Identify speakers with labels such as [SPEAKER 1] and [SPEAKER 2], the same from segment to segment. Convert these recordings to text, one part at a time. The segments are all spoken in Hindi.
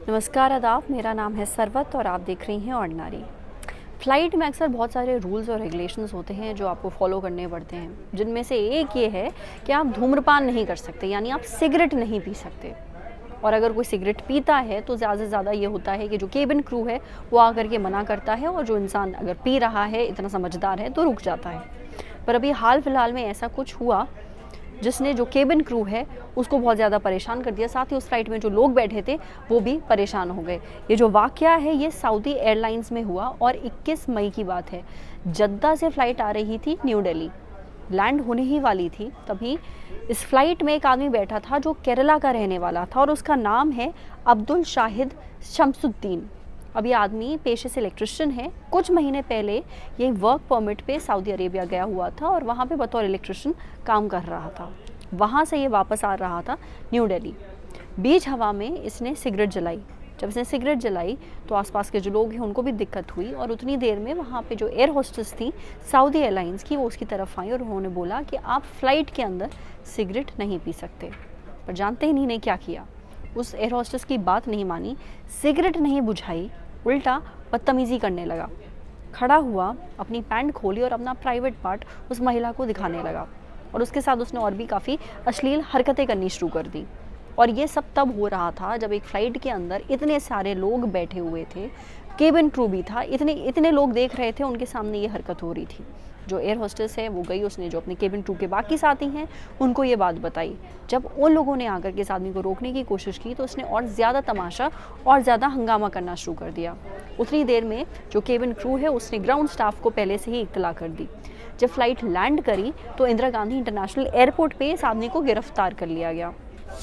[SPEAKER 1] नमस्कार आदाब, मेरा नाम है सरवत और आप देख रही हैं ऑर्डिनरी। फ़्लाइट में अक्सर बहुत सारे रूल्स और रेगुलेशंस होते हैं जो आपको फॉलो करने पड़ते हैं, जिनमें से एक ये है कि आप धूम्रपान नहीं कर सकते, यानी आप सिगरेट नहीं पी सकते। और अगर कोई सिगरेट पीता है तो ज़्यादा से ज़्यादा ये होता है कि जो केबिन क्रू है वो आकर के मना करता है, और जो इंसान अगर पी रहा है, इतना समझदार है, तो रुक जाता है। पर अभी हाल फिलहाल में ऐसा कुछ हुआ जिसने जो केबिन क्रू है उसको बहुत ज़्यादा परेशान कर दिया, साथ ही उस फ्लाइट में जो लोग बैठे थे वो भी परेशान हो गए। ये जो वाक़या है ये सऊदी एयरलाइंस में हुआ और 21 मई की बात है। जद्दा से फ़्लाइट आ रही थी न्यू दिल्ली, लैंड होने ही वाली थी, तभी इस फ्लाइट में एक आदमी बैठा था जो केरला का रहने वाला था और उसका नाम है अब्दुल शाहिद शम्सुद्दीन। अब ये आदमी पेशे से इलेक्ट्रिशियन है। कुछ महीने पहले ये वर्क परमिट पे सऊदी अरेबिया गया हुआ था और वहाँ पे बतौर इलेक्ट्रिशियन काम कर रहा था। वहाँ से ये वापस आ रहा था न्यू दिल्ली। बीच हवा में इसने सिगरेट जलाई। जब इसने सिगरेट जलाई तो आसपास के जो लोग हैं उनको भी दिक्कत हुई, और उतनी देर में वहाँ पे जो एयर होस्टेस थी सऊदी एयरलाइंस की, वो उसकी तरफ आई और उन्होंने बोला कि आप फ़्लाइट के अंदर सिगरेट नहीं पी सकते। पर जानते ही नहीं ने क्या किया, उस एयर होस्टेस की बात नहीं मानी, सिगरेट नहीं बुझाई, उल्टा बदतमीज़ी करने लगा। खड़ा हुआ, अपनी पैंट खोली और अपना प्राइवेट पार्ट उस महिला को दिखाने लगा, और उसके साथ उसने और भी काफ़ी अश्लील हरकतें करनी शुरू कर दी। और ये सब तब हो रहा था जब एक फ़्लाइट के अंदर इतने सारे लोग बैठे हुए थे, केबिन क्रू भी था, इतने लोग देख रहे थे, उनके सामने ये हरकत हो रही थी। जो एयर होस्टेस है वो गई, उसने जो अपने केबिन क्रू के बाकी साथी हैं उनको ये बात बताई। जब उन लोगों ने आकर के इस आदमी को रोकने की कोशिश की तो उसने और ज़्यादा तमाशा और ज़्यादा हंगामा करना शुरू कर दिया। उतनी देर में जो केबिन क्रू है उसने ग्राउंड स्टाफ को पहले से ही इत्तला कर दी। जब फ़्लाइट लैंड करी तो इंदिरा गांधी इंटरनेशनल एयरपोर्ट पे इस आदमी को गिरफ्तार कर लिया गया।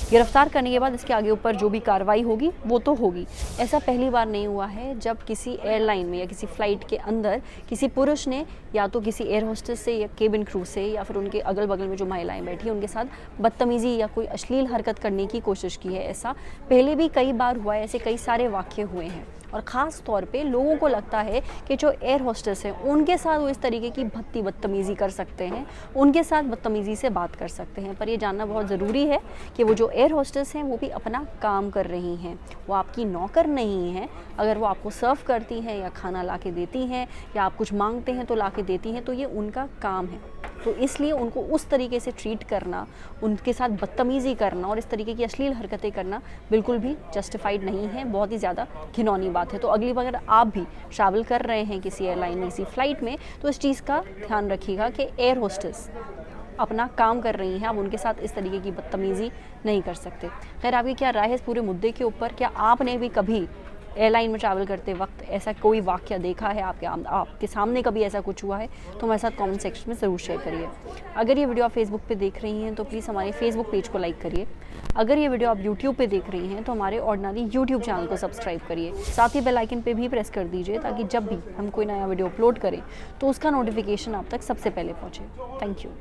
[SPEAKER 1] गिरफ्तार करने के बाद इसके आगे ऊपर जो भी कार्रवाई होगी वो तो होगी। ऐसा पहली बार नहीं हुआ है जब किसी एयरलाइन में या किसी फ़्लाइट के अंदर किसी पुरुष ने या तो किसी एयर होस्टेस से या केबिन क्रू से या फिर उनके अगल बगल में जो महिलाएं बैठी हैं उनके साथ बदतमीज़ी या कोई अश्लील हरकत करने की कोशिश की है। ऐसा पहले भी कई बार हुआ है, ऐसे कई सारे वाक़ये हुए हैं। और ख़ास तौर पे लोगों को लगता है कि जो एयर होस्टेस हैं उनके साथ वो इस तरीके की बदतमीज़ी कर सकते हैं, उनके साथ बदतमीज़ी से बात कर सकते हैं। पर ये जानना बहुत ज़रूरी है कि वो जो एयर होस्टेस हैं वो भी अपना काम कर रही हैं, वो आपकी नौकर नहीं हैं। अगर वो आपको सर्व करती हैं या खाना ला के देती हैं या आप कुछ मांगते हैं तो ला के देती हैं, तो ये उनका काम है। तो इसलिए उनको उस तरीके से ट्रीट करना, उनके साथ बदतमीज़ी करना और इस तरीके की अश्लील हरकतें करना बिल्कुल भी जस्टिफाइड नहीं है, बहुत ही ज़्यादा घिनौनी बात है। तो अगली बार अगर आप भी ट्रैवल कर रहे हैं किसी एयरलाइन में, किसी फ़्लाइट में, तो इस चीज़ का ध्यान रखिएगा कि एयर होस्टेस अपना काम कर रही हैं, आप उनके साथ इस तरीके की बदतमीज़ी नहीं कर सकते। खैर, आपकी क्या राय है इस पूरे मुद्दे के ऊपर? क्या आपने भी कभी एयरलाइन में ट्रैवल करते वक्त ऐसा कोई वाक़या देखा है, आपके सामने कभी ऐसा कुछ हुआ है? तो हमारे साथ कमेंट सेक्शन में ज़रूर शेयर करिए। अगर ये वीडियो आप फेसबुक पे देख रही हैं तो प्लीज़ हमारे फेसबुक पेज को लाइक करिए। अगर ये वीडियो आप यूट्यूब पे देख रही हैं तो हमारे ऑर्डिनरी यूट्यूब चैनल को सब्सक्राइब करिए। साथ ही बेल आइकन पे भी प्रेस कर दीजिए ताकि जब भी हम कोई नया वीडियो अपलोड करें तो उसका नोटिफिकेशन आप तक सबसे पहले पहुँचे। Thank you.